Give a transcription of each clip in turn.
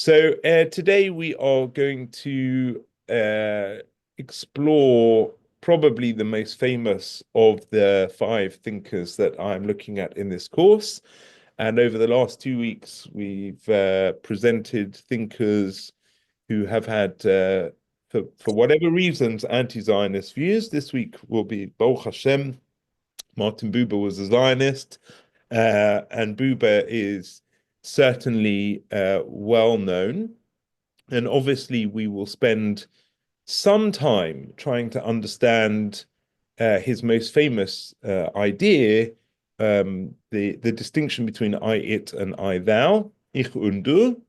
Today we are going to explore probably the most famous of the five thinkers that I'm looking at in this course. And over the last 2 weeks, we've presented thinkers who have had, for whatever reasons, anti-Zionist views. This week will be Baruch Hashem. Martin Buber was a Zionist, and Buber is certainly well known. And obviously, we will spend some time trying to understand his most famous idea, the distinction between I, it, and I, thou, ich und du.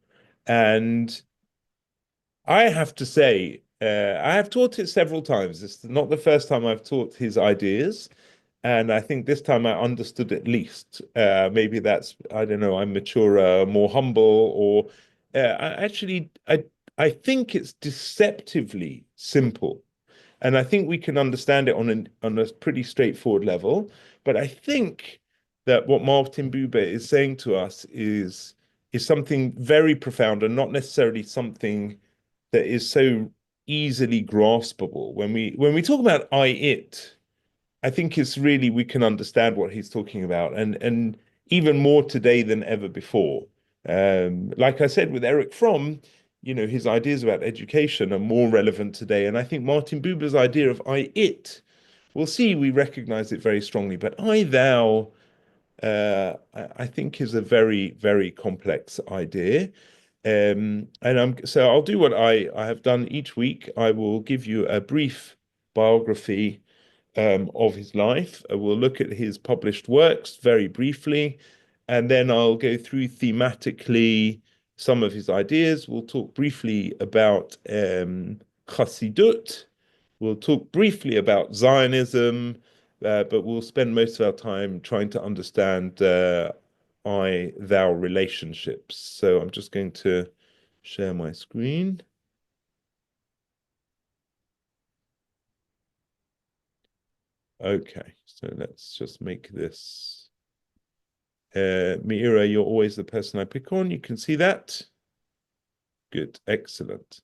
And I have to say, I have taught it several times. It's not the first time I've taught his ideas. And I think this time I understood at least. Maybe that's, I don't know, I'm maturer, more humble, or I think it's deceptively simple. And I think we can understand it on a pretty straightforward level. But I think that what Martin Buber is saying to us is something very profound and not necessarily something that is so easily graspable. When we talk about I, it, I think it's really we can understand what he's talking about, and even more today than ever before. Like I said with Eric Fromm, his ideas about education are more relevant today, and I think Martin Buber's idea of I it, we'll see, we recognize it very strongly, but I thou, I think is a very very complex idea. So I'll do what I have done each week. I will give you a brief biography of his life. We'll look at his published works very briefly, and then I'll go through thematically some of his ideas. We'll talk briefly about Chassidut. We'll talk briefly about Zionism, but we'll spend most of our time trying to understand I-thou relationships. So I'm just going to share my screen. Okay, so let's just make this. Meira, you're always the person I pick on. You can see that. Good, excellent.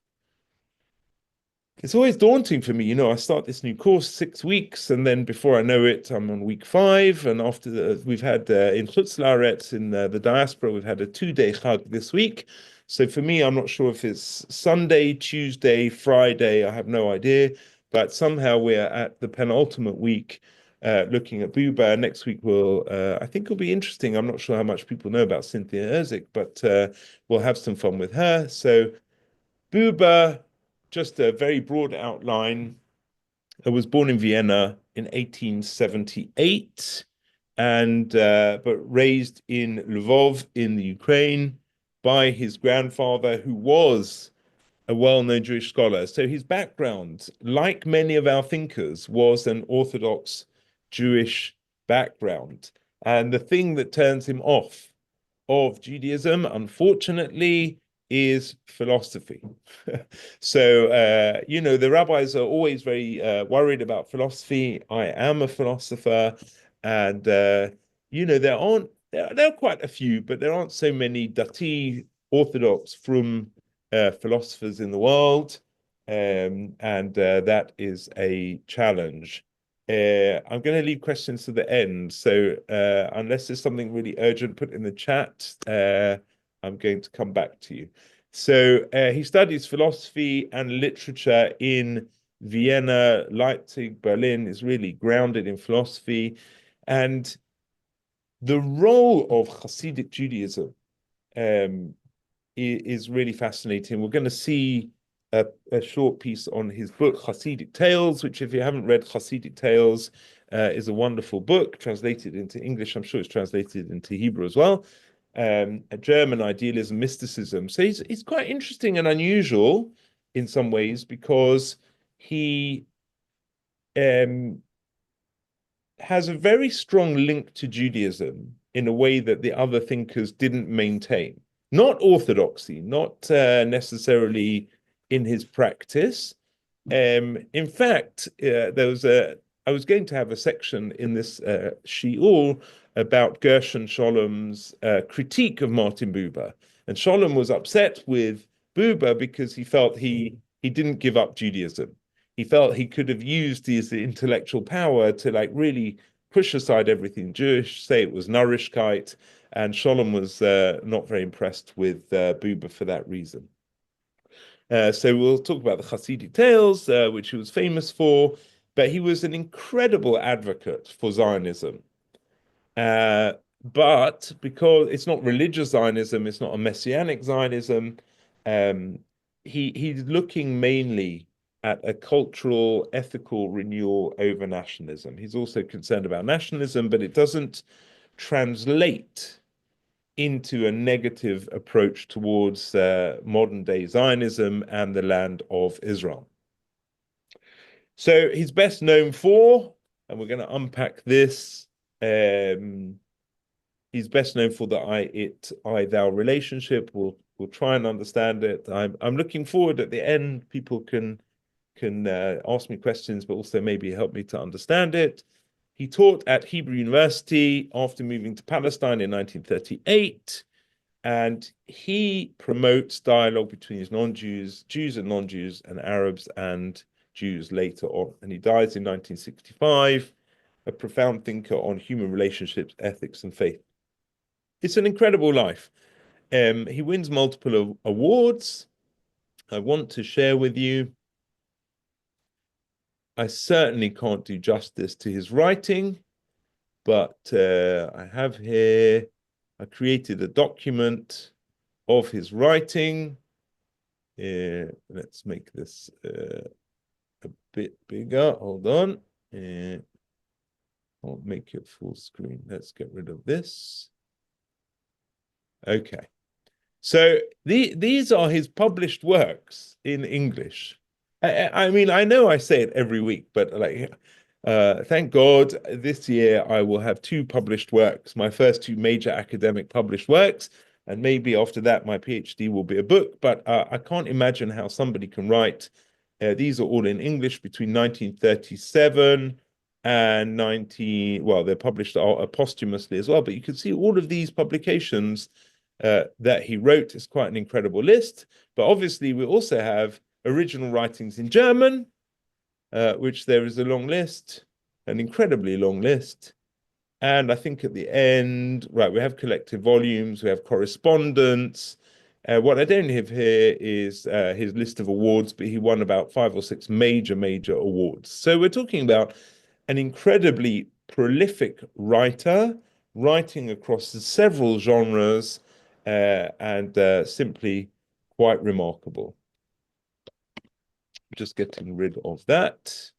It's always daunting for me. I start this new course 6 weeks, and then before I know it, I'm on week 5. And after we've had in Chutz La'aretz, in the diaspora, we've had a 2-day Chag this week. So for me, I'm not sure if it's Sunday, Tuesday, Friday. I have no idea. But somehow we're at the penultimate week looking at Buber. Next week I think it'll be interesting. I'm not sure how much people know about Cynthia Erzik, but we'll have some fun with her. So Buber, just a very broad outline. I was born in Vienna in 1878, and but raised in Lvov in the Ukraine by his grandfather, who was a well-known Jewish scholar. So his background, like many of our thinkers, was an Orthodox Jewish background. And the thing that turns him off of Judaism, unfortunately, is philosophy. So, the rabbis are always very worried about philosophy. I am a philosopher, and there are quite a few, but there aren't so many Dati Orthodox from philosophers in the world, and that is a challenge. I'm going to leave questions to the end, so unless there's something really urgent, put in the chat. I'm going to come back to you. So he studies philosophy and literature in Vienna, Leipzig, Berlin, is really grounded in philosophy. And the role of Hasidic Judaism is really fascinating. We're going to see a short piece on his book, Hasidic Tales, which, if you haven't read Hasidic Tales, is a wonderful book, translated into English. I'm sure it's translated into Hebrew as well. A German idealism, mysticism. So he's quite interesting and unusual in some ways, because he has a very strong link to Judaism in a way that the other thinkers didn't maintain. Not orthodoxy, not necessarily in his practice. In fact, I was going to have a section in this shiur about Gershon Sholom's critique of Martin Buber, And Sholem was upset with Buber because he felt he didn't give up Judaism. He felt he could have used his intellectual power to like really push aside everything Jewish, say it was nourishkeit, and Sholem was not very impressed with Buber for that reason. So we'll talk about the Hasidic tales, which he was famous for, but he was an incredible advocate for Zionism. But because it's not religious Zionism, it's not a messianic Zionism, um, he's looking mainly at a cultural, ethical renewal over nationalism. He's also concerned about nationalism, but it doesn't translate into a negative approach towards modern day Zionism and the land of Israel. So he's best known for, and we're going to unpack this. He's best known for the I thou relationship. We'll try and understand it. I'm looking forward at the end. People can ask me questions, but also maybe help me to understand it. He taught at Hebrew University after moving to Palestine in 1938, and he promotes dialogue between his non-Jews, Jews and non-Jews, and Arabs and Jews later on. And he dies in 1965, a profound thinker on human relationships, ethics, and faith. It's an incredible life. He wins multiple awards. I want to share with you. I certainly can't do justice to his writing, but I have here, I created a document of his writing. Let's make this a bit bigger. Hold on. I'll make it full screen. Let's get rid of this. Okay. So these are his published works in English. I mean, I know I say it every week, but like, thank God this year I will have two published works, my first two major academic published works, and maybe after that my PhD will be a book. But I can't imagine how somebody can write. These are all in English between 1937 and 19. Well, they're published posthumously as well, but you can see all of these publications that he wrote is quite an incredible list. But obviously, we also have original writings in German, which there is a long list, an incredibly long list. And I think at the end, right, we have collected volumes, we have correspondence. What I don't have here is his list of awards, but he won about 5 or 6 major awards. So we're talking about an incredibly prolific writer, writing across several genres, and simply quite remarkable. Just getting rid of that.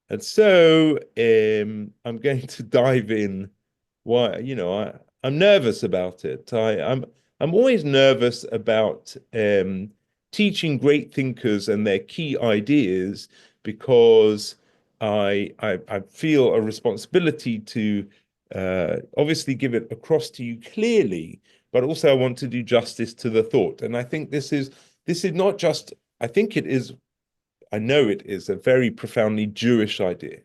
And so I'm going to dive in. Why, I'm nervous about it. I'm always nervous about teaching great thinkers and their key ideas because I feel a responsibility to obviously give it across to you clearly, but also I want to do justice to the thought. And I think this is not just, I think it is, I know it is a very profoundly Jewish idea,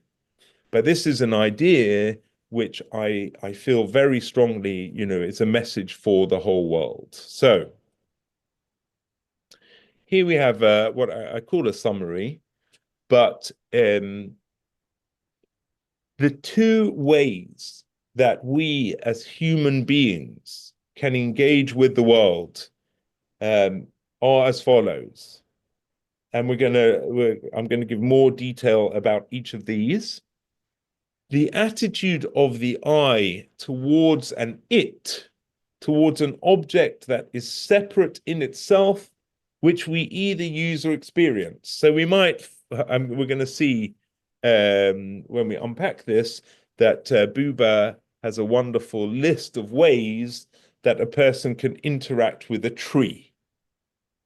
but this is an idea which I feel very strongly, it's a message for the whole world. So here we have what I call a summary, but the two ways that we as human beings can engage with the world are as follows. And I'm going to give more detail about each of these. The attitude of the I towards towards an object that is separate in itself, which we either use or experience. So we might, we're going to see when we unpack this, that Buber has a wonderful list of ways that a person can interact with a tree,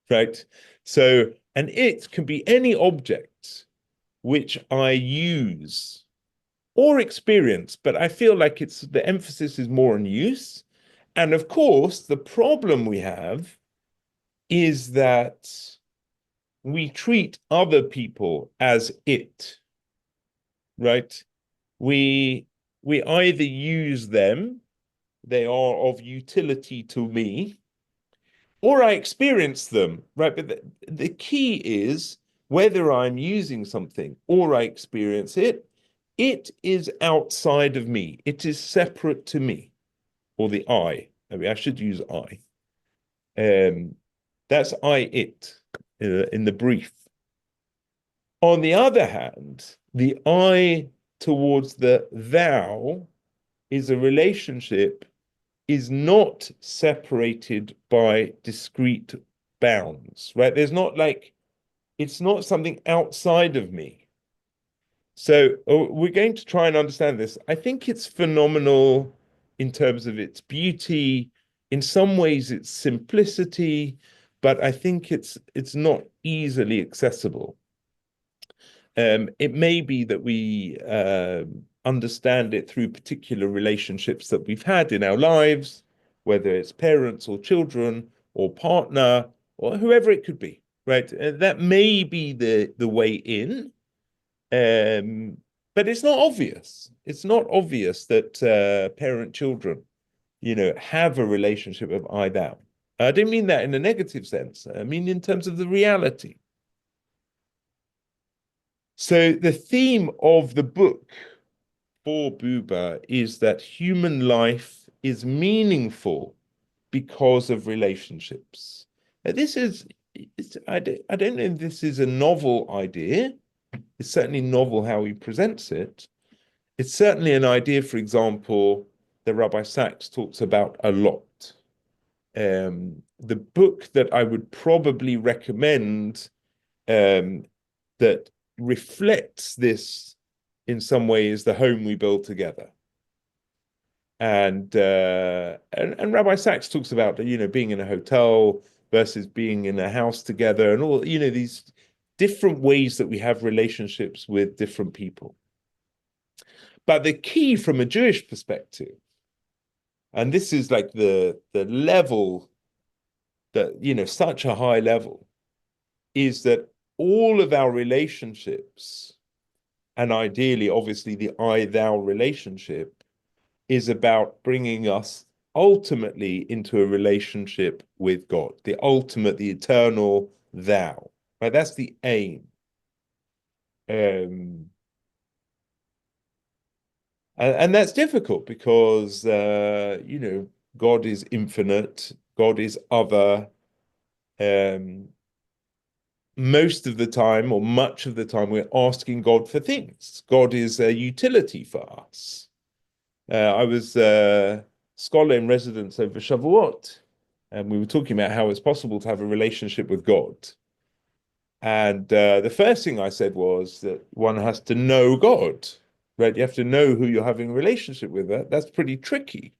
right? So, and it can be any object which I use or experience, but I feel like the emphasis is more on use. And of course, the problem we have is that we treat other people as it, right? We either use them, they are of utility to me, or I experience them, right? But the key is whether I'm using something or I experience it, it is outside of me. It is separate to me, or the I. I mean, I should use I. That's I, it, in the brief. On the other hand, the I towards the thou is a relationship is not separated by discrete bounds, right? There's not like, it's not something outside of me. So we're going to try and understand this. I think it's phenomenal in terms of its beauty. In some ways, its simplicity, but I think it's not easily accessible. It may be that we understand it through particular relationships that we've had in our lives, whether it's parents or children or partner or whoever it could be, right? That may be the way in, but it's not obvious. It's not obvious that parent-children, have a relationship of I thou. I didn't mean that in a negative sense. I mean in terms of the reality. So the theme of the book for Buber is that human life is meaningful because of relationships. Now, I don't know if this is a novel idea. It's certainly novel how he presents it. It's certainly an idea, for example, that Rabbi Sachs talks about a lot. The book that I would probably recommend that reflects this in some way is The Home We Build Together. And Rabbi Sachs talks about, being in a hotel versus being in a house together and all, these different ways that we have relationships with different people. But the key from a Jewish perspective, and this is like the level that, such a high level, is that all of our relationships, and ideally, obviously, the I-thou relationship, is about bringing us ultimately into a relationship with God, the ultimate, the eternal thou. Right? That's the aim. And that's difficult because, God is infinite, God is other. Most of the time, or much of the time, we're asking God for things. God is a utility for us. I was a scholar in residence over Shavuot, and we were talking about how it's possible to have a relationship with God. And the first thing I said was that one has to know God, right? You have to know who you're having a relationship with. That's pretty tricky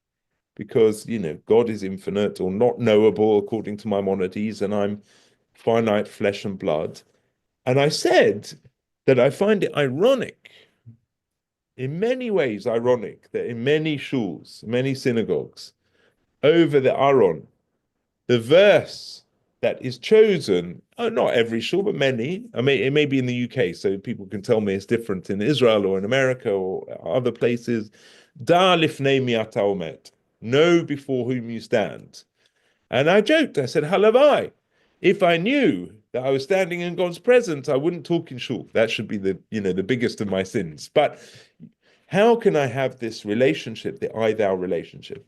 because, God is infinite or not knowable according to Maimonides, and I'm finite flesh and blood. And I said that I find it ironic, in many ways ironic, that in many shuls, many synagogues, over the Aron, the verse that is chosen, not every shul, but many. I mean, it may be in the UK, so people can tell me it's different in Israel or in America or other places. Da lifnei mi ata omed. Know before whom you stand. And I joked, I said, halavai. If I knew that I was standing in God's presence, I wouldn't talk in shul. That should be the biggest of my sins. But how can I have this relationship, the I-thou relationship?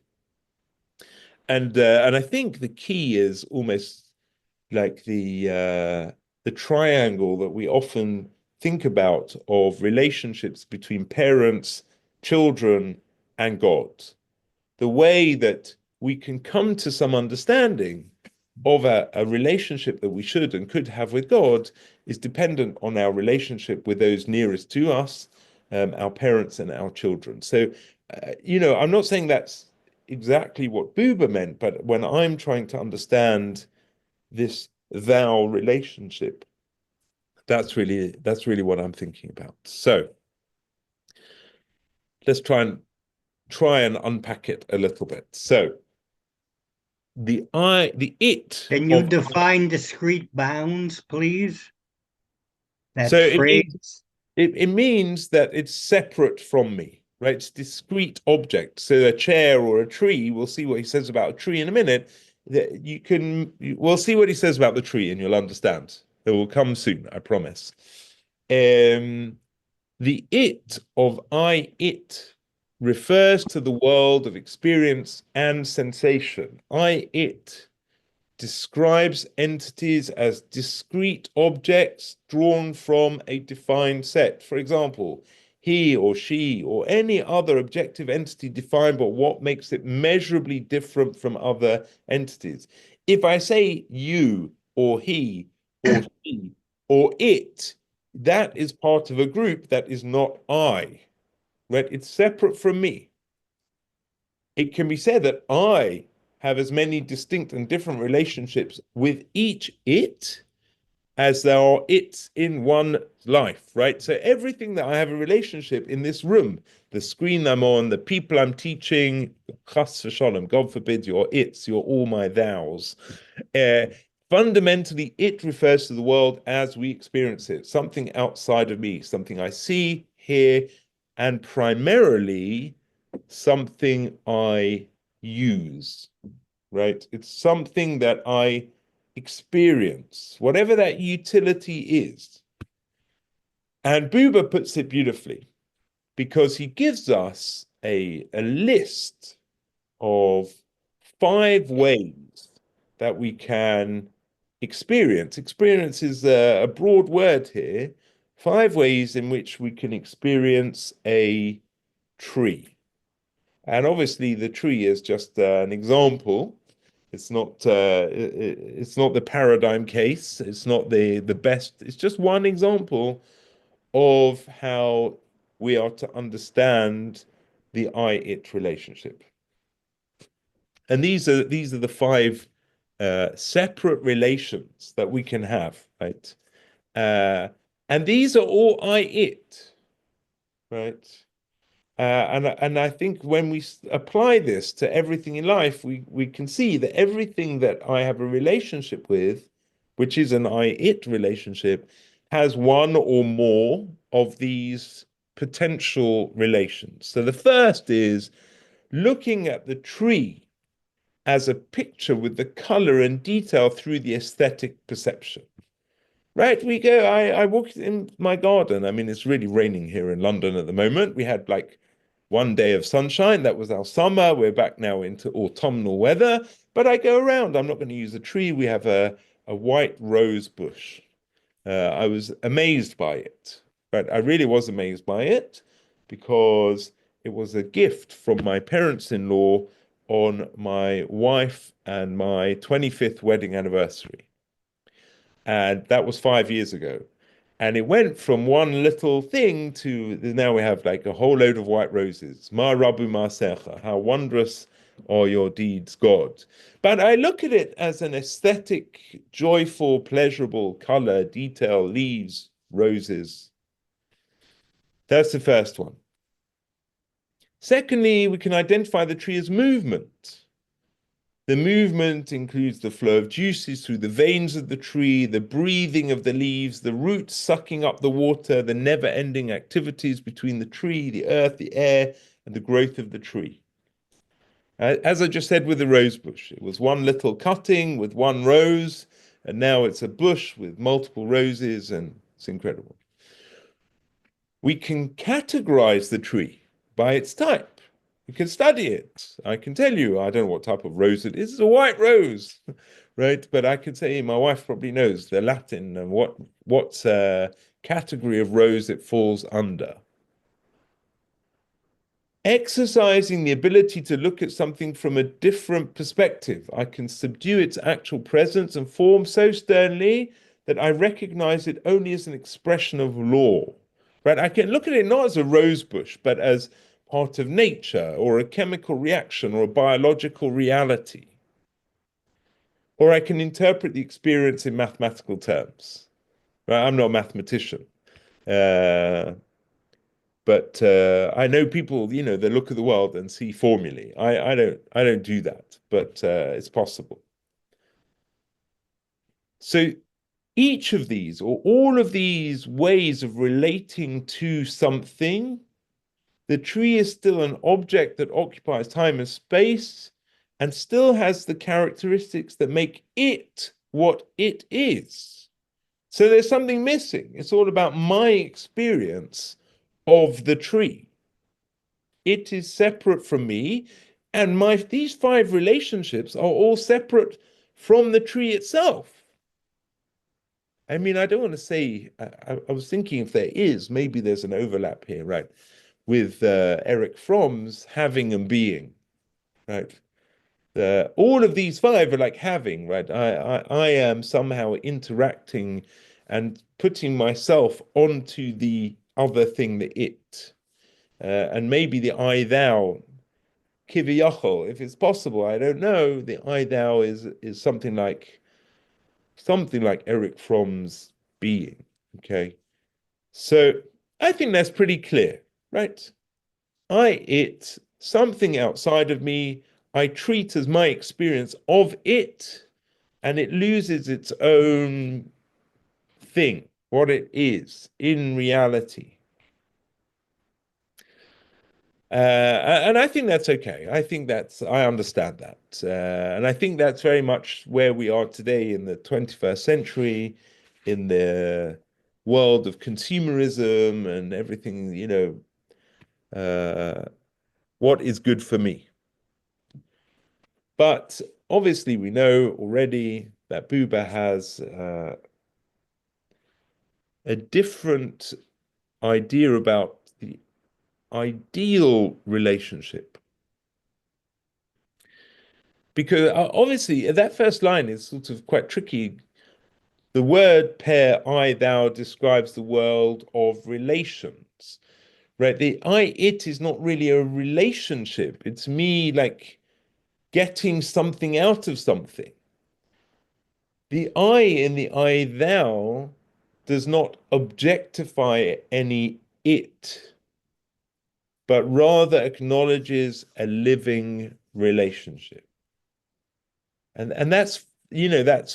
And I think the key is almost like the triangle that we often think about of relationships between parents, children, and God. The way that we can come to some understanding of a relationship that we should and could have with God is dependent on our relationship with those nearest to us, our parents and our children. So, I'm not saying that's exactly what Buber meant, but when I'm trying to understand this thou relationship, that's really what I'm thinking about. So let's try and unpack it a little bit. So the it. Can you define discrete bounds, please? So That phrase. it means that it's separate from me, right? It's discrete object. So a chair or a tree, we'll see what he says about a tree in a minute, we'll see what he says about the tree and you'll understand. It will come soon, I promise. The it of it refers to the world of experience and sensation. It describes entities as discrete objects drawn from a defined set. For example, he or she or any other objective entity defined by what makes it measurably different from other entities. If I say you or he or she or it, that is part of a group that is not I, right? It's separate from me. It can be said that I have as many distinct and different relationships with each it as there are it's in one life, right? So everything that I have a relationship in this room, the screen I'm on, the people I'm teaching, chas v'shalom, God forbid, you're all my thous. Uh, Fundamentally, it refers to the world as we experience it, something outside of me, something I see, hear, and primarily something I use, right? It's something that I experience, whatever that utility is. And Buber puts it beautifully because he gives us a list of 5 ways that we can experience. Experience is a broad word here. 5 ways in which we can experience a tree. And obviously, the tree is just an example. It's not the paradigm case. It's not the best. It's just one example of how we are to understand the I-it relationship. And these are the 5 separate relations that we can have, right? And these are all I-it, right? And I think when we apply this to everything in life, we can see that everything that I have a relationship with, which is an I-it relationship, has one or more of these potential relations. So the first is looking at the tree as a picture with the color and detail through the aesthetic perception. Right, I walked in my garden. I mean, it's really raining here in London at the moment. We had like one day of sunshine. That was our summer. We're back now into autumnal weather. But I go around. I'm not going to use a tree. We have a white rose bush. I was amazed by it. But I really was amazed by it because it was a gift from my parents-in-law on my wife and my 25th wedding anniversary. And that was 5 years ago. And it went from one little thing to now we have like a whole load of white roses. Ma rabu ma'asecha, how wondrous are your deeds, God. But I look at it as an aesthetic, joyful, pleasurable color, detail, leaves, roses. That's the first one. Secondly, we can identify the tree as movement. The movement includes the flow of juices through the veins of the tree, the breathing of the leaves, the roots sucking up the water, the never-ending activities between the tree, the earth, the air, and the growth of the tree. As I just said with the rose bush, it was one little cutting with one rose, and now it's a bush with multiple roses, and it's incredible. We can categorize the tree by its type. You can study it. I can tell you, I don't know what type of rose it is. It's a white rose, right? But I can say my wife probably knows the Latin and what category of rose it falls under. Exercising the ability to look at something from a different perspective. I can subdue its actual presence and form so sternly that I recognize it only as an expression of law, right? I can look at it not as a rose bush, but as part of nature or a chemical reaction or a biological reality. Or I can interpret the experience in mathematical terms. Right? I'm not a mathematician. But I know people, they look at the world and see formulae. I don't do that, but it's possible. So each of these or all of these ways of relating to something, the tree is still an object that occupies time and space, and still has the characteristics that make it what it is. So there's something missing. It's all about my experience of the tree. It is separate from me, and these five relationships are all separate from the tree itself. I mean, I don't want to say, I was thinking if there is, maybe there's an overlap here, right, with Eric Fromm's having and being, right? All of these five are like having, right? I am somehow interacting and putting myself onto the other thing, the it. And maybe the I thou, kiviyachol, if it's possible, I don't know. The I thou is something like Eric Fromm's being. Okay. So I think that's pretty clear, right? It, something outside of me, I treat as my experience of it, and it loses its own thing, what it is in reality. And I think that's okay. I understand that. And I think that's very much where we are today in the 21st century, in the world of consumerism and everything, what is good for me. But obviously, we know already that Buber has a different idea about the ideal relationship. Because obviously, that first line is sort of quite tricky. The word pair, I, thou describes the world of relations, right? The I, it is not really a relationship. It's me like getting something out of something. The I in the I, thou does not objectify any it, but rather acknowledges a living relationship. And that's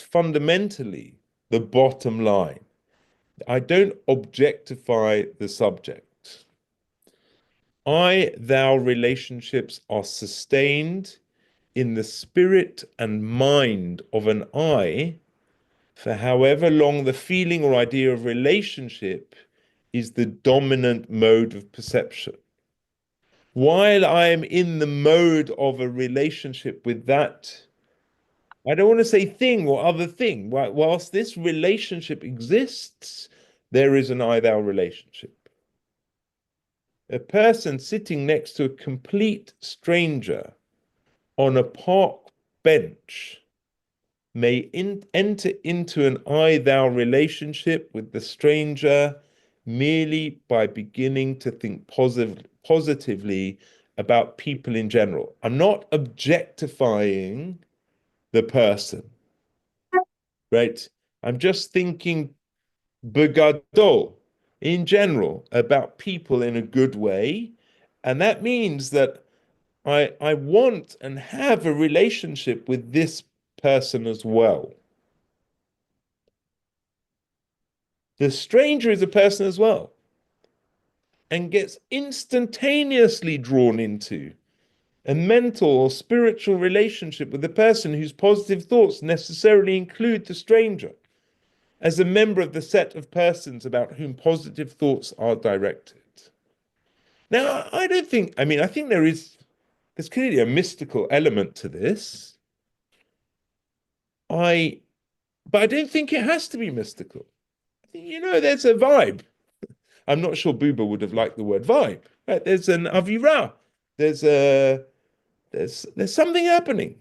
fundamentally the bottom line. I don't objectify the subject. I thou relationships are sustained in the spirit and mind of an I for however long the feeling or idea of relationship is the dominant mode of perception. While I am in the mode of a relationship with that, I don't want to say thing or other thing. Whilst this relationship exists, there is an I thou relationship. A person sitting next to a complete stranger on a park bench may enter into an I thou relationship with the stranger merely by beginning to think positively about people in general. I'm not objectifying the person, right? I'm just thinking begadol in general about people in a good way. And that means that I want and have a relationship with this person as well. The stranger is a person as well and gets instantaneously drawn into a mental or spiritual relationship with the person whose positive thoughts necessarily include the stranger as a member of the set of persons about whom positive thoughts are directed. Now, I think there's clearly a mystical element to this. But I don't think it has to be mystical. There's a vibe. I'm not sure Buber would have liked the word vibe. Right? There's an avira. There's a there's something happening.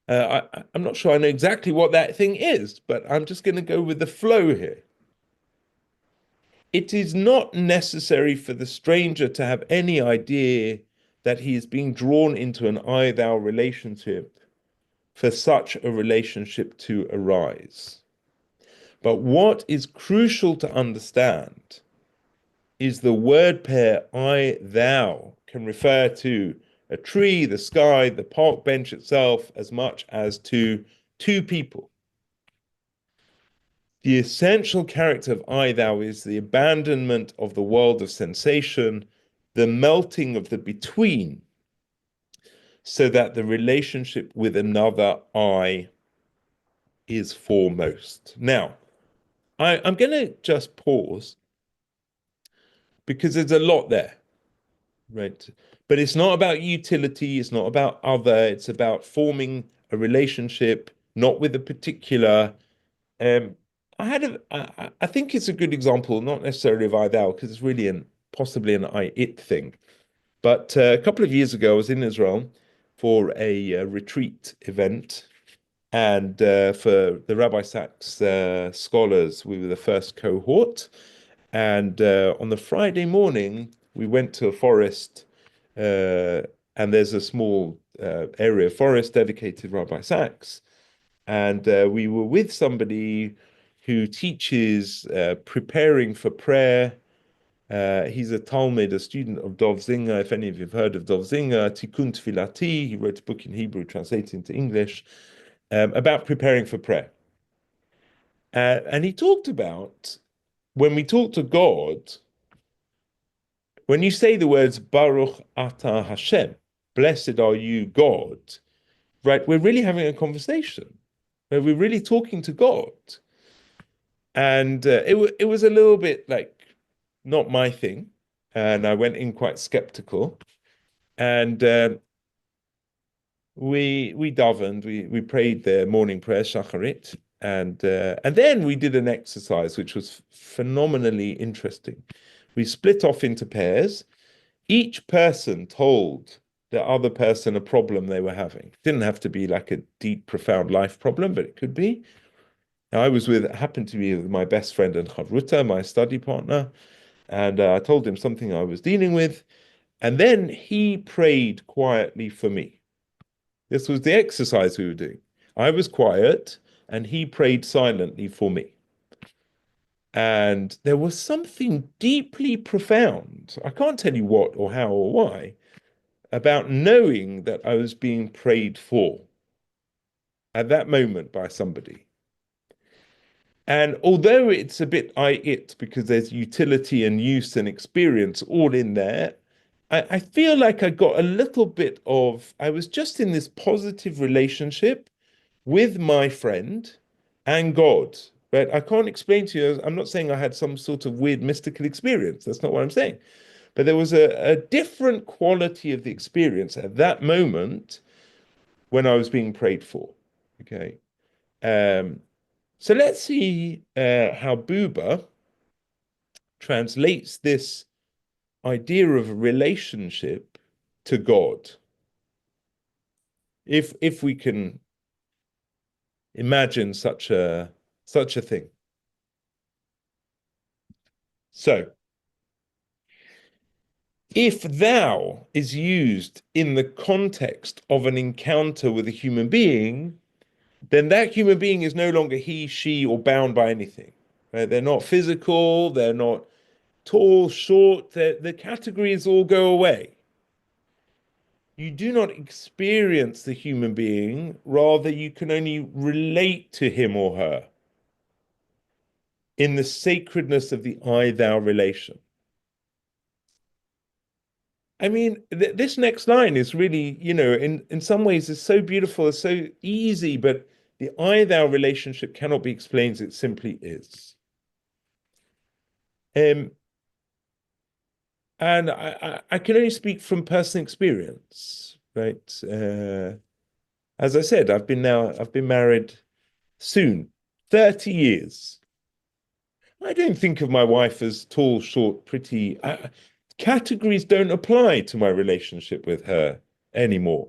I'm not sure I know exactly what that thing is, but I'm just going to go with the flow here. It is not necessary for the stranger to have any idea that he is being drawn into an I thou relationship for such a relationship to arise. But what is crucial to understand is the word pair I thou can refer to a tree, the sky, the park bench itself, as much as to two people. The essential character of I thou is the abandonment of the world of sensation, the melting of the between, so that the relationship with another I is foremost. Now, I'm going to just pause because there's a lot there, right? But it's not about utility, it's not about other, it's about forming a relationship, not with a particular. Um, I think it's a good example, not necessarily of I thou, because it's really possibly an I it thing. But a couple of years ago, I was in Israel for a retreat event, and for the Rabbi Sachs scholars, we were the first cohort. And on the Friday morning, we went to a forest, uh, and there's a small area of forest dedicated to Rabbi Sachs. And we were with somebody who teaches preparing for prayer. He's a Talmud, a student of Dov Zinger. If any of you have heard of Dov Zinger, Tikkun Tfilati, he wrote a book in Hebrew translated into English about preparing for prayer. And he talked about when we talk to God, when you say the words Baruch Atah Hashem, blessed are you, God, right? We're really having a conversation where we're really talking to God. And it was a little bit like not my thing. And I went in quite skeptical. And we davened, we prayed the morning prayer, Shacharit, and then we did an exercise which was phenomenally interesting. We split off into pairs. Each person told the other person a problem they were having. It didn't have to be like a deep, profound life problem, but it could be. I happened to be with my best friend and Chavruta, my study partner, and I told him something I was dealing with, and then he prayed quietly for me. This was the exercise we were doing. I was quiet, and he prayed silently for me. And there was something deeply profound. I can't tell you what or how or why, about knowing that I was being prayed for at that moment by somebody. And although it's a bit it because there's utility and use and experience all in there, I feel like I got a little bit of, I was just in this positive relationship with my friend and God. Right? I can't explain to you, I'm not saying I had some sort of weird mystical experience. That's not what I'm saying. But there was a different quality of the experience at that moment when I was being prayed for. Okay. Um, so let's see how Buber translates this idea of a relationship to God. If we can imagine such a thing. So, if thou is used in the context of an encounter with a human being, then that human being is no longer he, she, or bound by anything. Right? They're not physical, they're not tall, short, the categories all go away. You do not experience the human being, rather, you can only relate to him or her in the sacredness of the I thou relation. I mean, this next line is really, in some ways, is so beautiful, it's so easy, but the I thou relationship cannot be explained, it simply is. Um, and I can only speak from personal experience, right? As I said, I've been married soon, 30 years. I don't think of my wife as tall, short, pretty. Categories don't apply to my relationship with her anymore.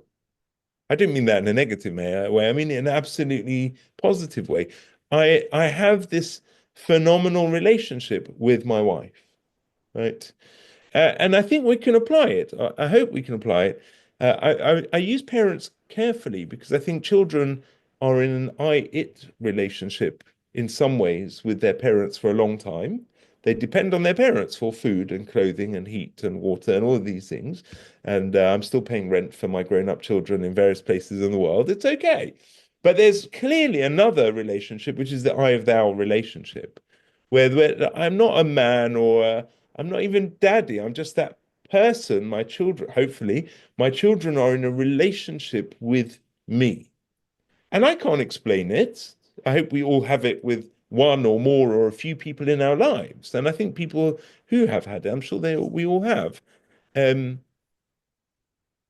I don't mean that in a negative way. I mean it in an absolutely positive way. I have this phenomenal relationship with my wife, right? And I think we can apply it. I hope we can apply it. I use parents carefully because I think children are in an I-it relationship in some ways with their parents for a long time. They depend on their parents for food and clothing and heat and water and all of these things. And I'm still paying rent for my grown-up children in various places in the world. It's okay. But there's clearly another relationship, which is the I of thou relationship, where I'm not a man or I'm not even daddy. I'm just that person, my children, hopefully, my children are in a relationship with me. And I can't explain it. I hope we all have it with one or more or a few people in our lives. And I think people who have had it, I'm sure we all have. Um,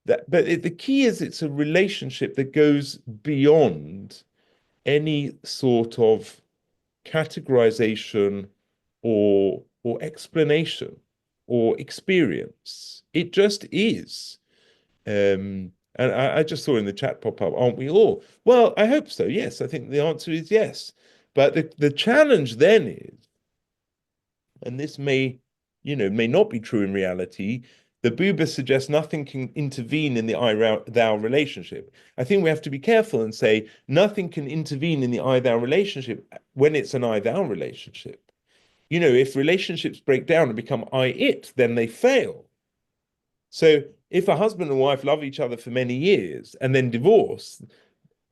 but the key is it's a relationship that goes beyond any sort of categorization or explanation or experience. It just is. And I just saw in the chat pop up, aren't we all? Well, I hope so. Yes, I think the answer is yes. But the challenge then is, and this may not be true in reality, the Buber suggests nothing can intervene in the I-thou relationship. I think we have to be careful and say nothing can intervene in the I-thou relationship when it's an I-thou relationship. If relationships break down and become I-it, then they fail. So if a husband and wife love each other for many years and then divorce,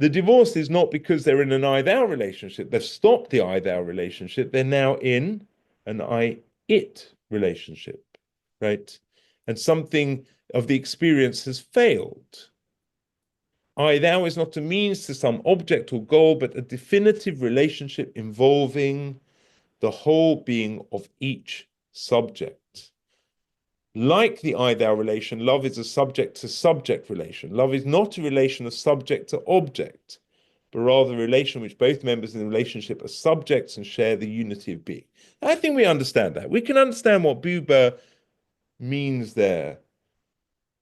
the divorce is not because they're in an I-thou relationship. They've stopped the I-thou relationship. They're now in an I-it relationship, right? And something of the experience has failed. I-thou is not a means to some object or goal, but a definitive relationship involving the whole being of each subject. Like the I-thou relation, love is a subject-to-subject relation. Love is not a relation of subject to object, but rather a relation in which both members in the relationship are subjects and share the unity of being. I think we understand that. We can understand what Buber means there.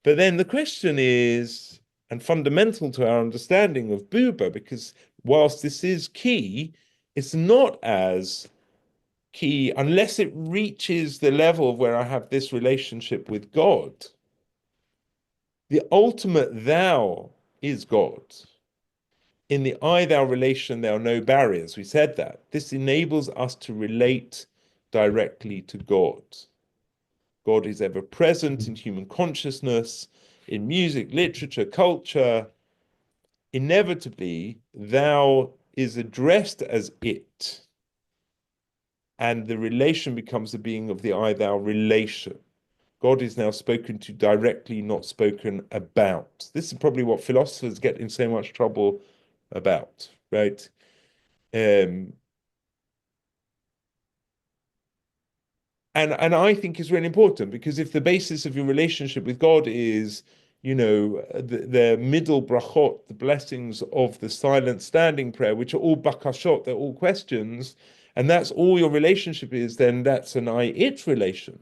But then the question is, and fundamental to our understanding of Buber, because whilst this is key, it's not as key unless it reaches the level of where I have this relationship with God. The ultimate thou is God. In the I-thou relation, there are no barriers. We said that. This enables us to relate directly to God. God is ever present in human consciousness, in music, literature, culture. Inevitably, thou is addressed as it, and the relation becomes the being of the I-thou relation. God is now spoken to directly, not spoken about. This is probably what philosophers get in so much trouble about, right? And I think is really important, because if the basis of your relationship with God is, the middle brachot, the blessings of the silent standing prayer, which are all bakashot, they're all questions, and that's all your relationship is, then that's an I-it relation.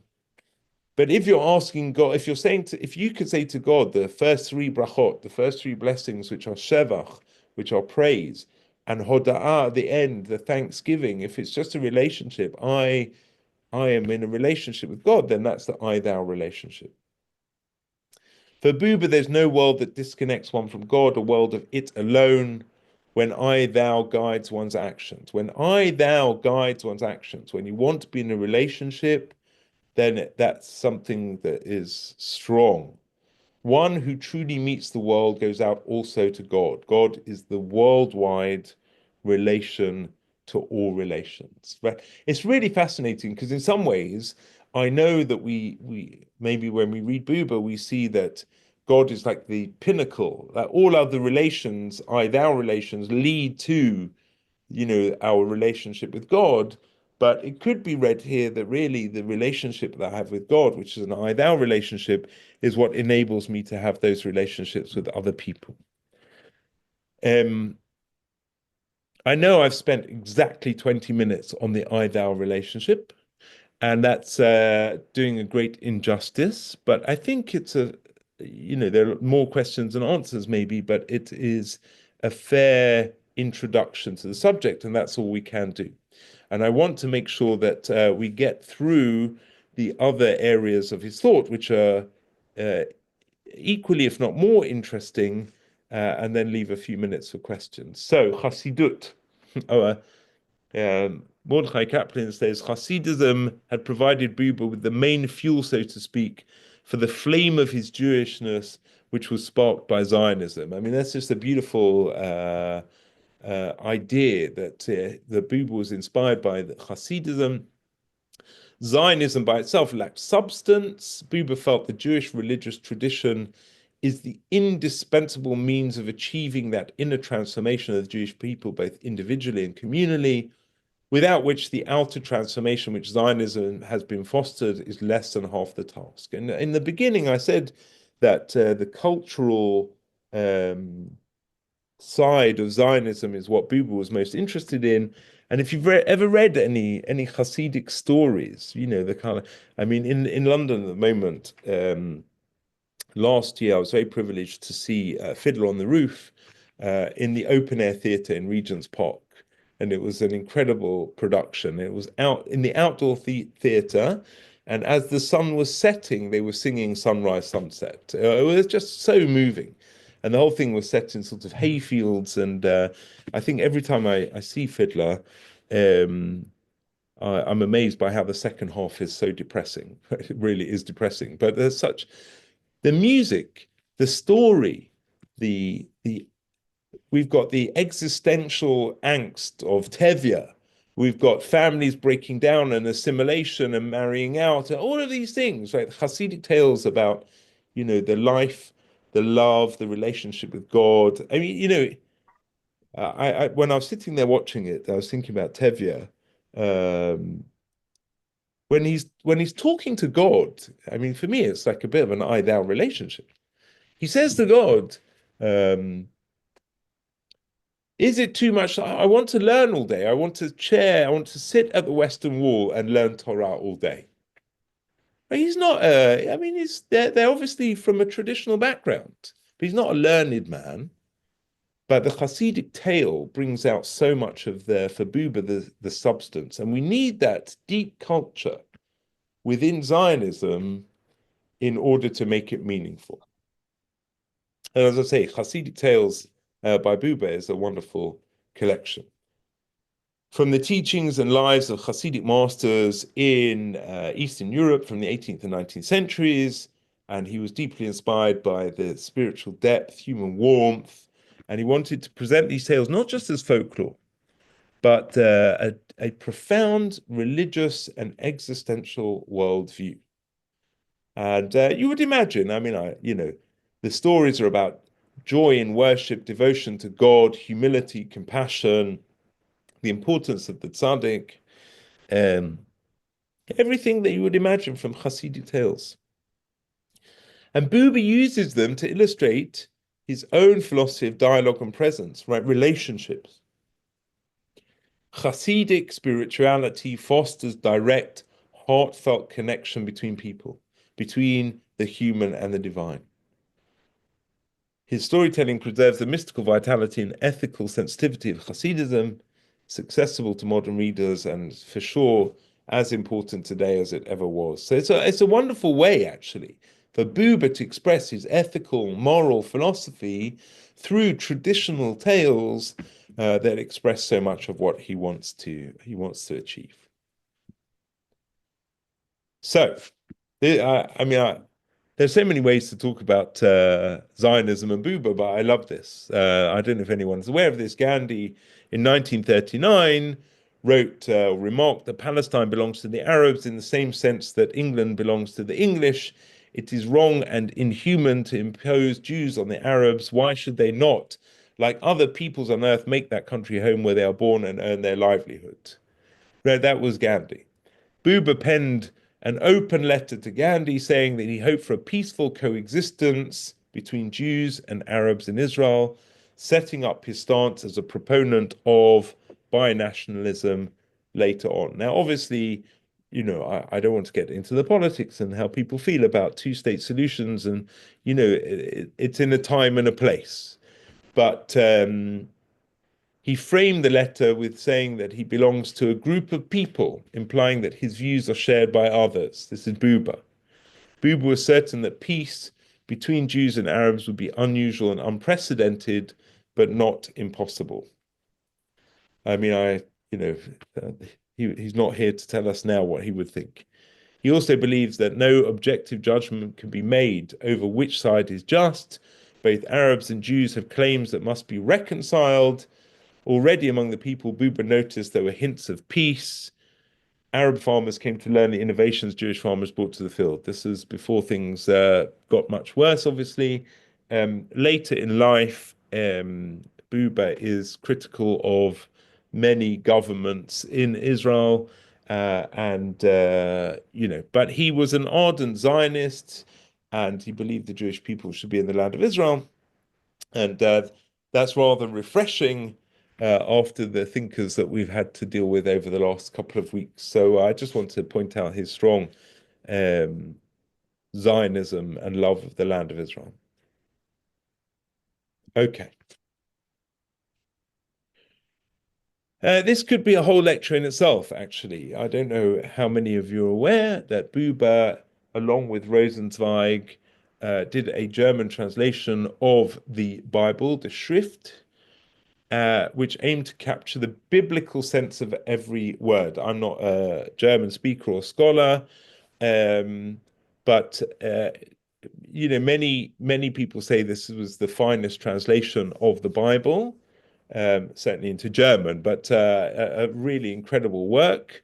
But if you're asking God, if you could say to God the first three brachot, the first three blessings, which are shevach, which are praise, and hoda'ah at the end, the thanksgiving, if it's just a relationship, I am in a relationship with God, then that's the I-thou relationship. For Buber, there's no world that disconnects one from God, a world of it alone, when I-thou guides one's actions. When I-thou guides one's actions, when you want to be in a relationship, then that's something that is strong. One who truly meets the world goes out also to God. God is the worldwide relation to all relations. But it's really fascinating, because in some ways, I know that we maybe when we read Buber, we see that God is like the pinnacle, that all other relations, I-thou relations, lead to, our relationship with God. But it could be read here that really the relationship that I have with God, which is an I-thou relationship, is what enables me to have those relationships with other people. I know I've spent exactly 20 minutes on the I-thou relationship, and that's doing a great injustice, but I think there are more questions than answers maybe, but it is a fair introduction to the subject, and that's all we can do. And I want to make sure that we get through the other areas of his thought, which are equally, if not more interesting, and then leave a few minutes for questions. So, Chassidut. Mordechai Kaplan says, Hasidism had provided Buber with the main fuel, so to speak, for the flame of his Jewishness, which was sparked by Zionism. I mean, that's just a beautiful idea that the Buber was inspired by the Hasidism, Zionism by itself lacked substance. Buber felt the Jewish religious tradition is the indispensable means of achieving that inner transformation of the Jewish people, both individually and communally, without which the outer transformation which Zionism has been fostered is less than half the task. And in the beginning, I said that the cultural side of Zionism is what Buber was most interested in. And if you've ever read any Hasidic stories, you know, the kind of, I mean, in London at the moment, last year I was very privileged to see Fiddler on the Roof in the open air theatre in Regent's Park. And it was an incredible production. It was out in the outdoor theatre, and as the sun was setting, they were singing Sunrise, Sunset. It was just so moving. And the whole thing was set in sort of hayfields. And I think every time I see Fiddler, I'm amazed by how the second half is so depressing. It really is depressing. But there's such the music, the story, the we've got the existential angst of Tevye. We've got families breaking down and assimilation and marrying out, and all of these things, right? Hasidic tales about, you know, the life, the love, the relationship with God. I mean, you know, when I was sitting there watching it, I was thinking about Tevye. Um, when he's talking to God, I mean, for me, it's like a bit of an I-thou relationship. He says to God, um, is it too much? I want to learn all day. I want to chair. I want to sit at the Western Wall and learn Torah all day. But he's not. I mean, they're obviously from a traditional background, but he's not a learned man. But the Hasidic tale brings out so much of for Buber the substance, and we need that deep culture within Zionism in order to make it meaningful. And as I say, Hasidic tales by Buber is a wonderful collection. From the teachings and lives of Hasidic masters in Eastern Europe from the 18th and 19th centuries, and he was deeply inspired by the spiritual depth, human warmth, and he wanted to present these tales not just as folklore, but a profound religious and existential worldview. And you would imagine, I mean, you know, the stories are about joy in worship, devotion to God, humility, compassion, the importance of the tzaddik, um, everything that you would imagine from Hasidic tales. And Buber uses them to illustrate his own philosophy of dialogue and presence, right? Relationships. Hasidic spirituality fosters direct, heartfelt connection between people, between the human and the divine. His storytelling preserves the mystical vitality and ethical sensitivity of Hasidism. It's accessible to modern readers and for sure as important today as it ever was. So it's a wonderful way, actually, for Buber to express his ethical, moral philosophy through traditional tales that express so much of what he wants to achieve. So, I mean, there's so many ways to talk about Zionism and Buber, but I love this. I don't know if anyone's aware of this. Gandhi, in 1939, wrote or remarked that Palestine belongs to the Arabs in the same sense that England belongs to the English. It is wrong and inhuman to impose Jews on the Arabs. Why should they not, like other peoples on earth, make that country home where they are born and earn their livelihood? Right, that was Gandhi. Buber penned an open letter to Gandhi saying that he hoped for a peaceful coexistence between Jews and Arabs in Israel, setting up his stance as a proponent of binationalism later on. Now, obviously, you know, I don't want to get into the politics and how people feel about two-state solutions, and you know, it's in a time and a place. But he framed the letter with saying that he belongs to a group of people, implying that his views are shared by others. This is Buber. Buber was certain that peace between Jews and Arabs would be unusual and unprecedented, but not impossible. I mean, you know, he's not here to tell us now what he would think. He also believes that no objective judgment can be made over which side is just. Both Arabs and Jews have claims that must be reconciled. Already among the people, Buber noticed there were hints of peace, Arab farmers came to learn the innovations Jewish farmers brought to the field. This is before things got much worse, obviously. Later in life, Buber is critical of many governments in Israel, but he was an ardent Zionist, and he believed the Jewish people should be in the land of Israel. And that's rather refreshing after the thinkers that we've had to deal with over the last couple of weeks. So I just want to point out his strong um, Zionism and love of the land of Israel. Okay. This could be a whole lecture in itself, actually. I don't know how many of you are aware that Buber, along with Rosenzweig, did a German translation of the Bible, the Schrift, which aimed to capture the biblical sense of every word. I'm not a German speaker or scholar, but many people say this was the finest translation of the Bible, certainly into German, but a really incredible work.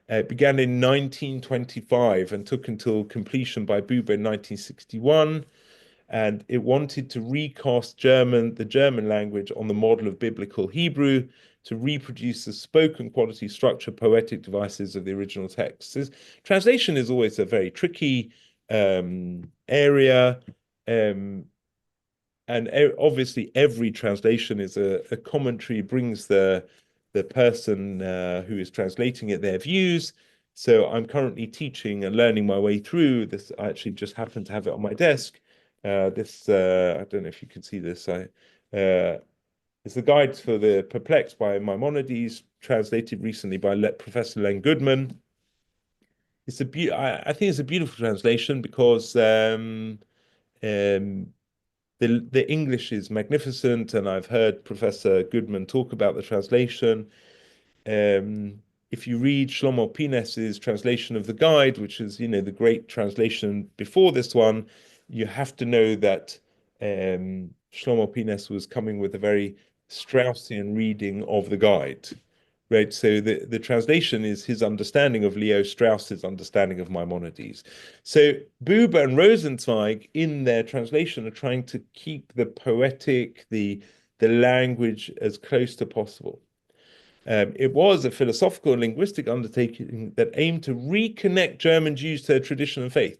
It began in 1925 and took until completion by Buber in 1961, and it wanted to recast the German language on the model of biblical Hebrew to reproduce the spoken quality, structure, poetic devices of the original text. Translation is always a very tricky area, um, and obviously every translation is a commentary, brings the person who is translating it their views. So I'm currently teaching and learning my way through this. I actually just happen to have it on my desk. I don't know if you can see this. It's the Guide for the Perplexed by Maimonides, translated recently by Professor Len Goodman. I think it's a beautiful translation because the English is magnificent, and I've heard Professor Goodman talk about the translation. Um, if you read Shlomo Pines's translation of the Guide, which is, the great translation before this one, you have to know that Shlomo Pines was coming with a very Straussian reading of the Guide, right? So the translation is his understanding of Leo Strauss's understanding of Maimonides. So Buber and Rosenzweig in their translation are trying to keep the poetic, the language as close to possible. It was a philosophical and linguistic undertaking that aimed to reconnect German Jews to their tradition and faith.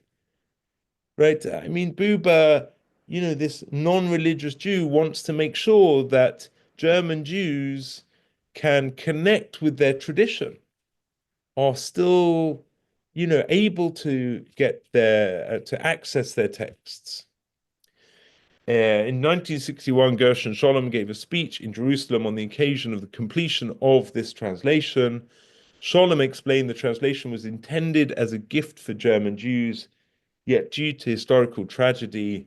Right? I mean, Buber, this non-religious Jew wants to make sure that German Jews can connect with their tradition, are still, able to get to access their texts. In 1961, Gershon Scholem gave a speech in Jerusalem on the occasion of the completion of this translation. Scholem explained the translation was intended as a gift for German Jews, yet due to historical tragedy,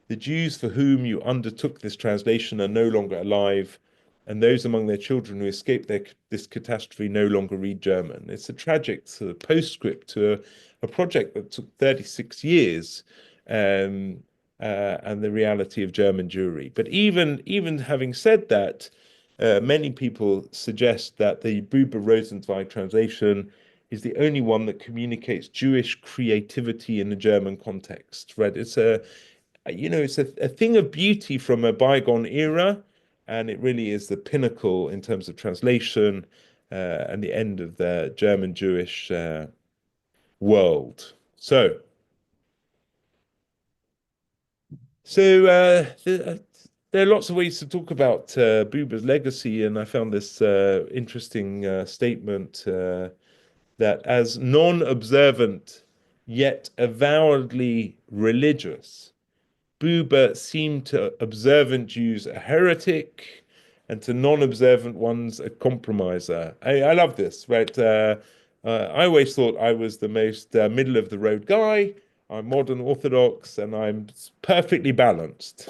the Jews for whom you undertook this translation are no longer alive, and those among their children who escaped this catastrophe no longer read German. It's a tragic sort of postscript to a project that took 36 years. And the reality of German Jewry. But even having said that, many people suggest that the Buber Rosenzweig translation is the only one that communicates Jewish creativity in the German context. Right? It's a thing of beauty from a bygone era, and it really is the pinnacle in terms of translation and the end of the German Jewish world. There are lots of ways to talk about Buber's legacy, and I found this interesting statement that as non-observant yet avowedly religious, Buber seemed to observant Jews a heretic and to non-observant ones a compromiser. I love this, right? I always thought I was the most middle of the road guy. I'm modern Orthodox and I'm perfectly balanced.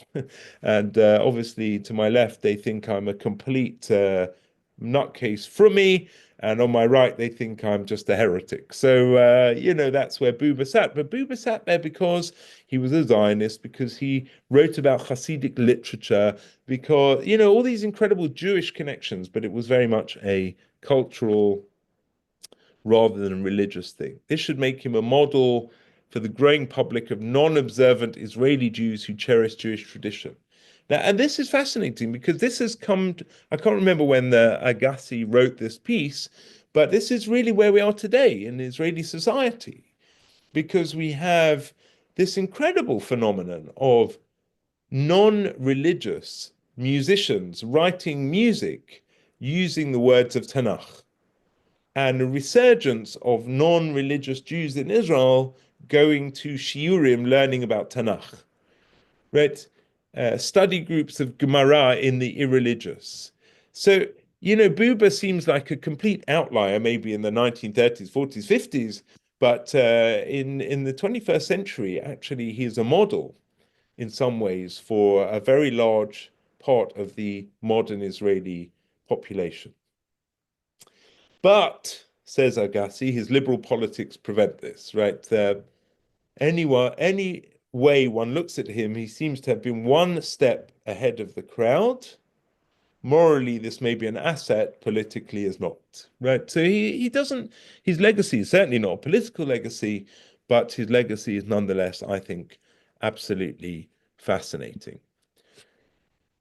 And obviously, to my left, they think I'm a complete nutcase from me. And on my right, they think I'm just a heretic. So, that's where Buber sat. But Buber sat there because he was a Zionist, because he wrote about Hasidic literature, because, all these incredible Jewish connections. But it was very much a cultural rather than a religious thing. This should make him a model for the growing public of non-observant Israeli Jews who cherish Jewish tradition. Now, and this is fascinating because this has come, I can't remember when the Agassi wrote this piece, but this is really where we are today in Israeli society, because we have this incredible phenomenon of non-religious musicians writing music using the words of Tanakh, and a resurgence of non-religious Jews in Israel going to shiurim, learning about Tanakh, right? Study groups of Gemara in the irreligious. So, Buber seems like a complete outlier, maybe in the 1930s, 40s, 50s, but in the 21st century, actually, he's a model in some ways for a very large part of the modern Israeli population. But, says Agassi, his liberal politics prevent this, right? Any way one looks at him, he seems to have been one step ahead of the crowd. Morally, this may be an asset, politically is not, right? So he doesn't, his legacy is certainly not a political legacy, but his legacy is nonetheless, I think, absolutely fascinating.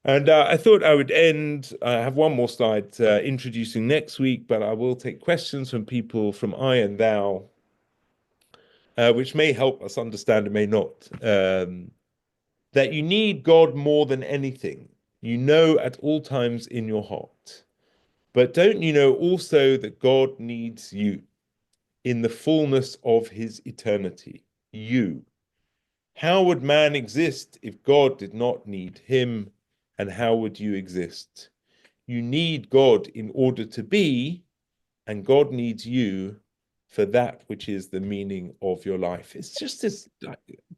And I thought I would end. I have one more slide introducing next week, but I will take questions from people from I and Thou, which may help us understand and may not. That you need God more than anything. You know at all times in your heart. But don't you know also that God needs you in the fullness of his eternity? You. How would man exist if God did not need him? And how would you exist? You need God in order to be, and God needs you for that which is the meaning of your life. It's just this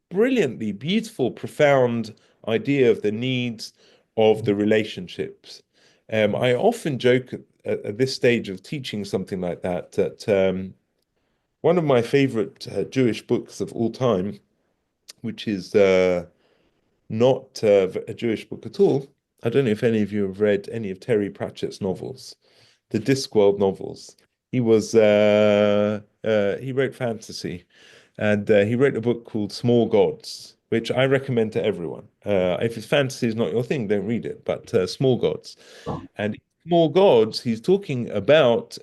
brilliantly beautiful, profound idea of the needs of the relationships. I often joke at this stage of teaching something like that one of my favorite Jewish books of all time, which is not a Jewish book at all. I don't know if any of you have read any of Terry Pratchett's novels, the Discworld novels. He wrote fantasy, and he wrote a book called Small Gods, which I recommend to everyone. If it's fantasy is not your thing, don't read it. But Small Gods, and Small Gods, he's talking about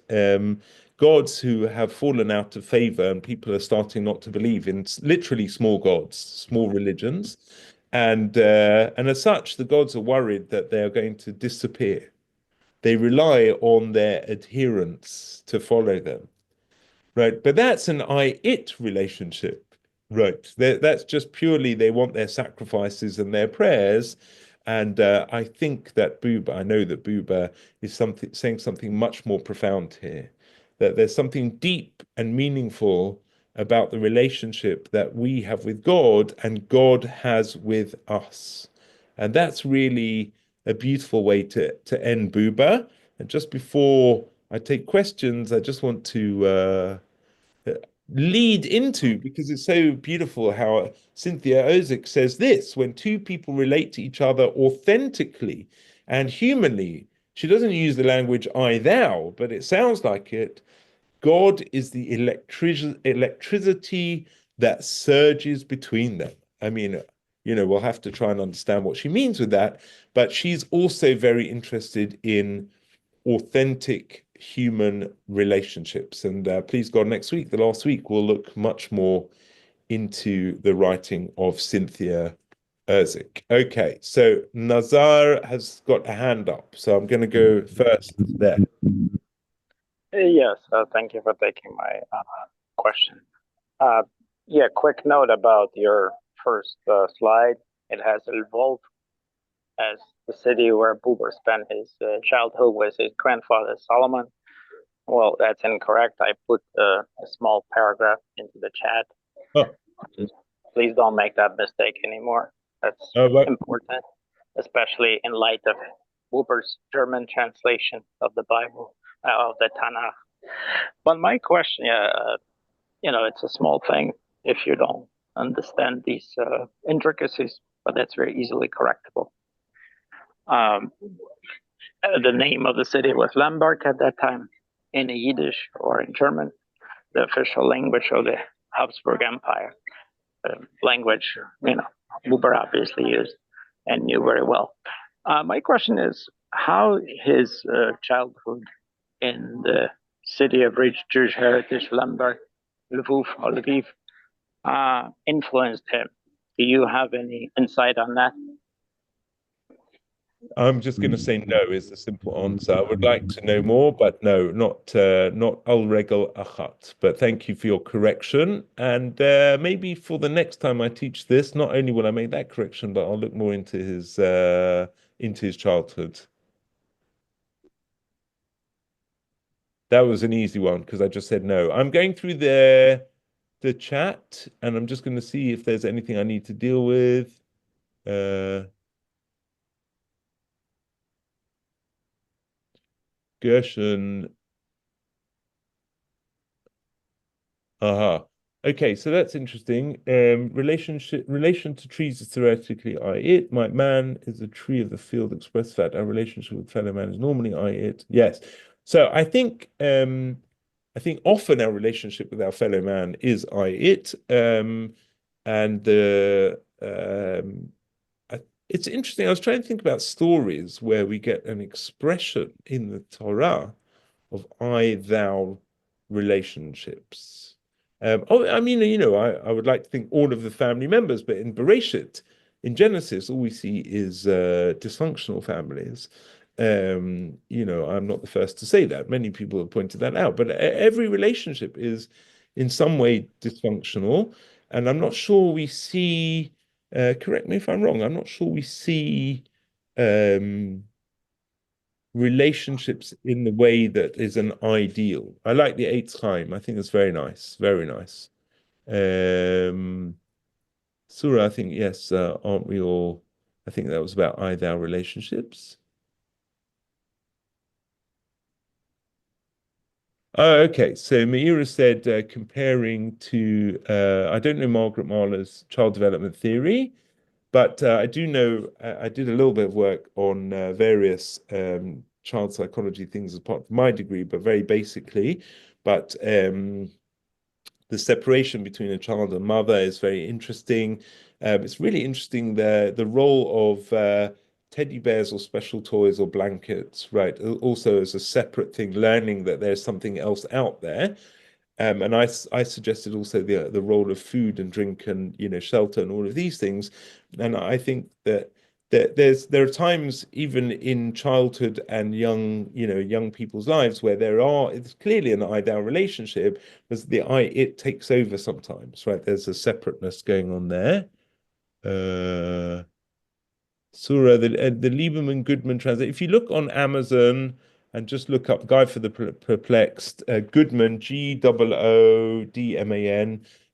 gods who have fallen out of favor, and people are starting not to believe in literally small gods, small religions. And as such, the gods are worried that they are going to disappear. They rely on their adherents to follow them, right? But that's an I-it relationship, right? That's just purely they want their sacrifices and their prayers. And I think that I know that Buber is saying something much more profound here, that there's something deep and meaningful about the relationship that we have with God and God has with us. And that's really a beautiful way to end Buber. And just before I take questions, I just want to lead into, because it's so beautiful how Cynthia Ozick says this: when two people relate to each other authentically and humanly, she doesn't use the language I thou, but it sounds like it. God is the electricity that surges between them. I mean, we'll have to try and understand what she means with that, but she's also very interested in authentic human relationships. And please God, next week, the last week, we'll look much more into the writing of Cynthia Erzik. Okay, so Nazar has got a hand up, so I'm going to go first there. Yes, thank you for taking my question. Yeah, quick note about your first slide. It has Lvov as the city where Buber spent his childhood with his grandfather Solomon. Well, that's incorrect. I put a small paragraph into the chat. Oh. Please don't make that mistake anymore. That's important, especially in light of Buber's German translation of the Bible, of the Tanakh. But my question, it's a small thing if you don't understand these intricacies, but that's very easily correctable. The name of the city was Lemberg at that time, in Yiddish or in German. the official language of the Habsburg Empire, language, Buber obviously used and knew very well. My question is how his childhood in the city of rich Jewish heritage, Lemberg, Lviv, influenced him. Do you have any insight on that? I'm just going to say no is the simple answer. I would like to know more, but no, not al regel achat. But thank you for your correction. And maybe for the next time I teach this, not only will I make that correction, but I'll look more into his childhood. That was an easy one because I just said no. I'm going through the chat and I'm just going to see if there's anything I need to deal with. Gershon. Aha. Okay, so that's interesting. Relation to trees is theoretically I it. My man is a tree of the field express that. Our relationship with fellow man is normally I it. Yes. So I think often our relationship with our fellow man is I it. And it's interesting. I was trying to think about stories where we get an expression in the Torah of I thou relationships. I mean, I would like to think all of the family members, but in Bereshit, in Genesis, all we see is dysfunctional families. I'm not the first to say that. Many people have pointed that out, but every relationship is in some way dysfunctional. And I'm not sure we see, correct me if I'm wrong, I'm not sure we see relationships in the way that is an ideal. I like the Eitz Chaim. I think it's very nice, very nice. Surah, I think, yes, aren't we all? I think that was about I thou relationships. Oh, okay. So Meira said comparing to I don't know Margaret Mahler's child development theory, but I do know I did a little bit of work on various child psychology things as part of my degree, but very basically. But the separation between a child and mother is very interesting. It's really interesting the role of teddy bears or special toys or blankets, right? Also as a separate thing, learning that there's something else out there. And I suggested also the role of food and drink and shelter and all of these things. And I think that there are times even in childhood and young people's lives where it's clearly an I thou relationship, because the I it takes over sometimes, right? There's a separateness going on there. Surah, the Lieberman Goodman translate. If you look on Amazon and just look up Guide for the Perplexed, Goodman, Goodman,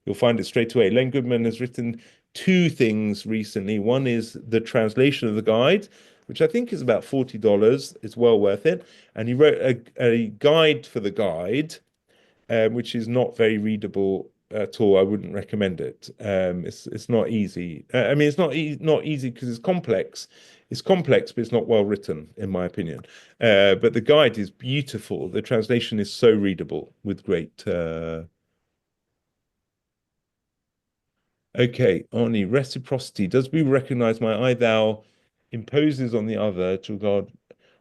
you'll find it straight away. Len Goodman has written two things recently. One is the translation of the guide, which I think is about $40. It's well worth it. And he wrote a guide for the guide, which is not very readable at all. I wouldn't recommend it. It's not easy. I mean, it's not easy because it's complex. It's complex, but it's not well written, in my opinion. But the guide is beautiful. The translation is so readable with great. Okay, Arnie, reciprocity. Does we recognize my I thou imposes on the other to regard?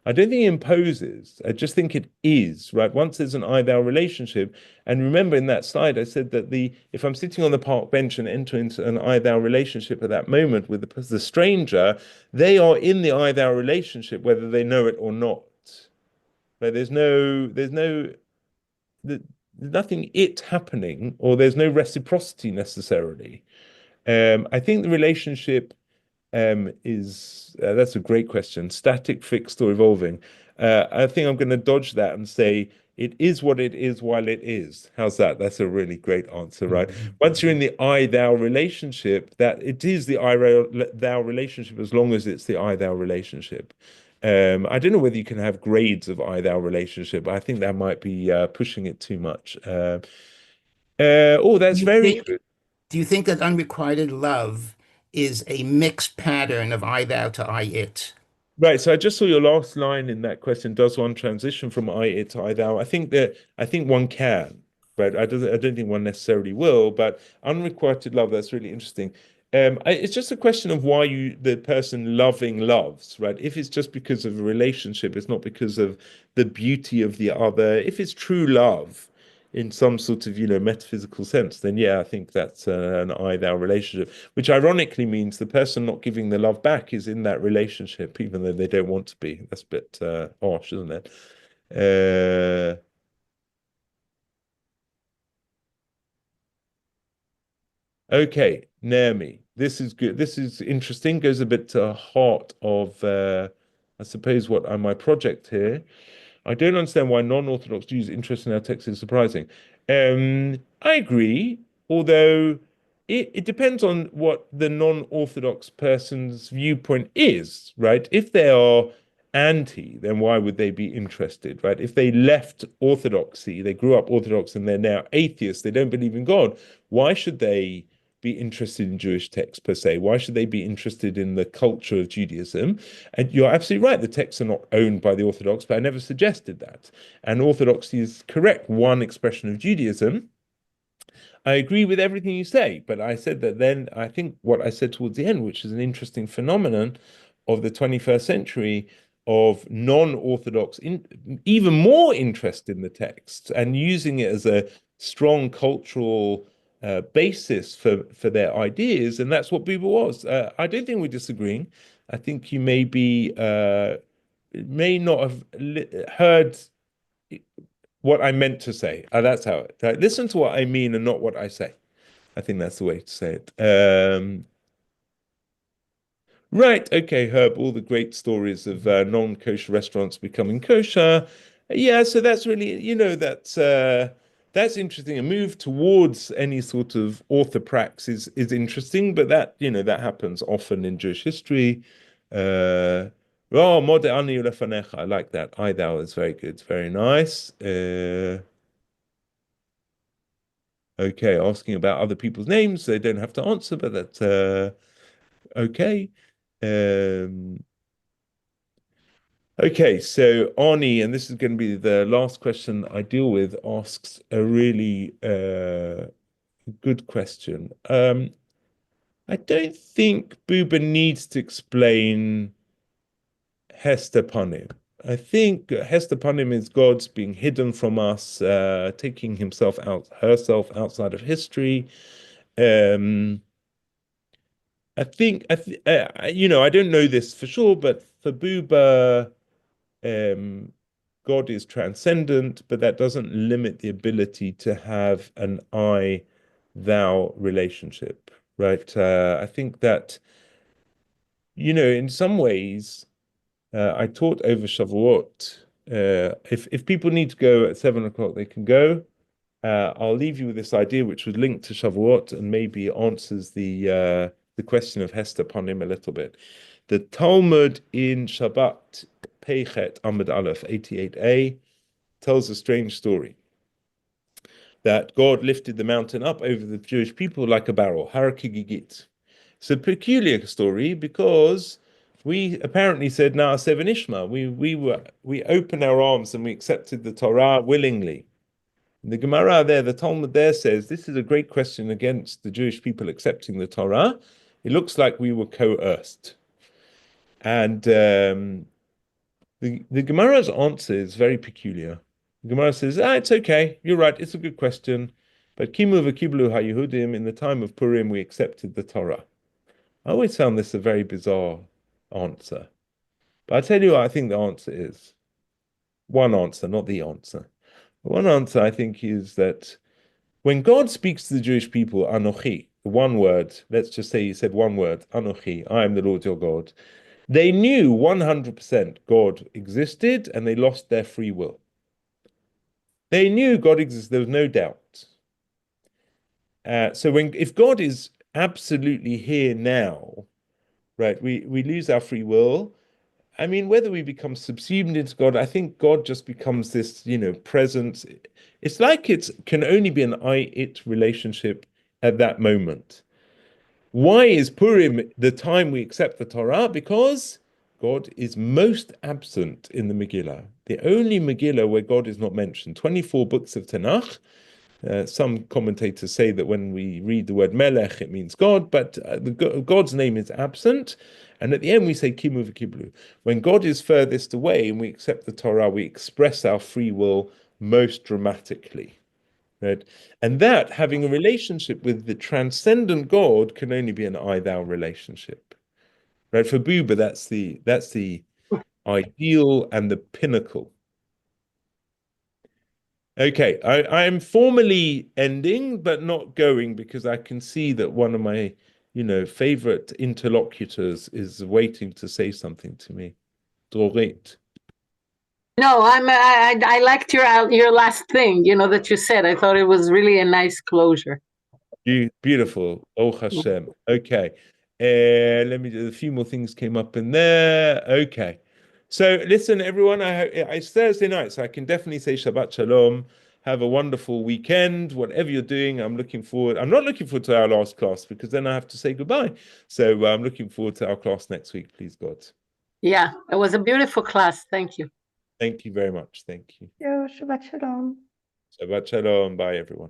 I don't think it imposes. I just think it is, right? Once there's an I thou relationship, and remember in that slide, I said that if I'm sitting on the park bench and enter into an I thou relationship at that moment with the stranger, they are in the I thou relationship, whether they know it or not. Right? There's nothing it happening, or there's no reciprocity necessarily. I think the relationship is that's a great question. Static, fixed, or evolving? I think I'm going to dodge that and say it is what it is while it is. How's that? That's a really great answer, right? Once you're in the I-thou relationship, that it is the I-thou relationship as long as it's the I-thou relationship. I don't know whether you can have grades of I-thou relationship. I think that might be pushing it too much. That's very good. Do you think that unrequited love is a mixed pattern of I thou to I it? Right. So I just saw your last line in that question. Does one transition from I it to I thou? I think one can. right? I don't think one necessarily will, but unrequited love, that's really interesting. It's just a question of why the person loving loves, right? If it's just because of a relationship, it's not because of the beauty of the other. If it's true love in some sort of, metaphysical sense, then yeah, I think that's an I-thou relationship, which ironically means the person not giving the love back is in that relationship, even though they don't want to be. That's a bit harsh, isn't it? Okay, Naomi, this is good. This is interesting. Goes a bit to the heart of, I suppose, my project here. I don't understand why non-Orthodox Jews' interest in our text is surprising. I agree, although it depends on what the non-Orthodox person's viewpoint is, right? If they are anti, then why would they be interested, right? If they left Orthodoxy, they grew up Orthodox and they're now atheists, they don't believe in God, why should they be interested in Jewish texts per se? Why should they be interested in the culture of Judaism? And you're absolutely right, the texts are not owned by the Orthodox, but I never suggested that. And Orthodoxy is correct, one expression of Judaism. I agree with everything you say, but I said that then I think what I said towards the end, which is an interesting phenomenon of the 21st century, of non-Orthodox, even more interest in the text and using it as a strong cultural basis for their ideas, and that's what Buber was. I don't think we're disagreeing. I think you may not have heard what I meant to say. That's how listen to what I mean and not what I say. I think that's the way to say it. Right, okay, Herb, all the great stories of non-kosher restaurants becoming kosher. Yeah, so that's really, that's interesting. A move towards any sort of orthoprax is interesting, but that happens often in Jewish history. Oh, Mode ani lefanecha. I like that. I thou is very good, very nice. Okay, asking about other people's names, they don't have to answer, but that's okay. Okay, so Arnie, and this is going to be the last question I deal with, asks a really good question. I don't think Buber needs to explain Hester Panim. I think Hester Panim is God's being hidden from us, taking herself outside of history. I think, I don't know this for sure, but for Buber, God is transcendent, but that doesn't limit the ability to have an I-thou relationship, right? I think that, in some ways, I taught over Shavuot. If people need to go at 7 o'clock, they can go. I'll leave you with this idea, which was linked to Shavuot and maybe answers the question of Hester Panim a little bit. The Talmud in Shabbat Peichet Amud Aleph 88a tells a strange story that God lifted the mountain up over the Jewish people like a barrel, Har Kigigit. It's a peculiar story because we apparently said Na'aseh v'nishma. We opened our arms and we accepted the Torah willingly. The Gemara there, the Talmud there says this is a great question against the Jewish people accepting the Torah. It looks like we were coerced. And the Gemara's answer is very peculiar. The Gemara says, it's okay, you're right, it's a good question. But Kimu v'kiblu ha'Yehudim, in the time of Purim, we accepted the Torah. I always found this a very bizarre answer. But I tell you what I think the answer is. One answer, not the answer. One answer, I think, is that when God speaks to the Jewish people, Anochi, one word, let's just say he said one word, Anochi, I am the Lord your God, they knew 100% God existed and they lost their free will. They knew God existed, there was no doubt. So if God is absolutely here now, right, we lose our free will. I mean, whether we become subsumed into God, I think God just becomes this, presence. It's like it can only be an I-it relationship at that moment. Why is Purim the time we accept the Torah? Because God is most absent in the Megillah. The only Megillah where God is not mentioned. 24 books of Tanakh, Some commentators say that when we read the word melech, it means God, but God's name is absent. And at the end, we say kimu v'kiblu. When God is furthest away and we accept the Torah, we express our free will most dramatically. Right? And that, having a relationship with the transcendent God, can only be an I-thou relationship. Right? For Buber, that's the ideal and the pinnacle. Okay, I am formally ending, but not going, because I can see that one of my, favorite interlocutors is waiting to say something to me. Dorit. No, I liked your last thing, that you said. I thought it was really a nice closure. Beautiful. Oh Hashem. Okay. Let me do a few more things came up in there. Okay. So listen, everyone, it's Thursday night, so I can definitely say Shabbat Shalom. Have a wonderful weekend, whatever you're doing. I'm looking forward. I'm not looking forward to our last class because then I have to say goodbye. So I'm looking forward to our class next week, please God. Yeah, it was a beautiful class. Thank you. Thank you very much. Thank you. Yo, Shabbat Shalom. Shabbat Shalom. Bye, everyone.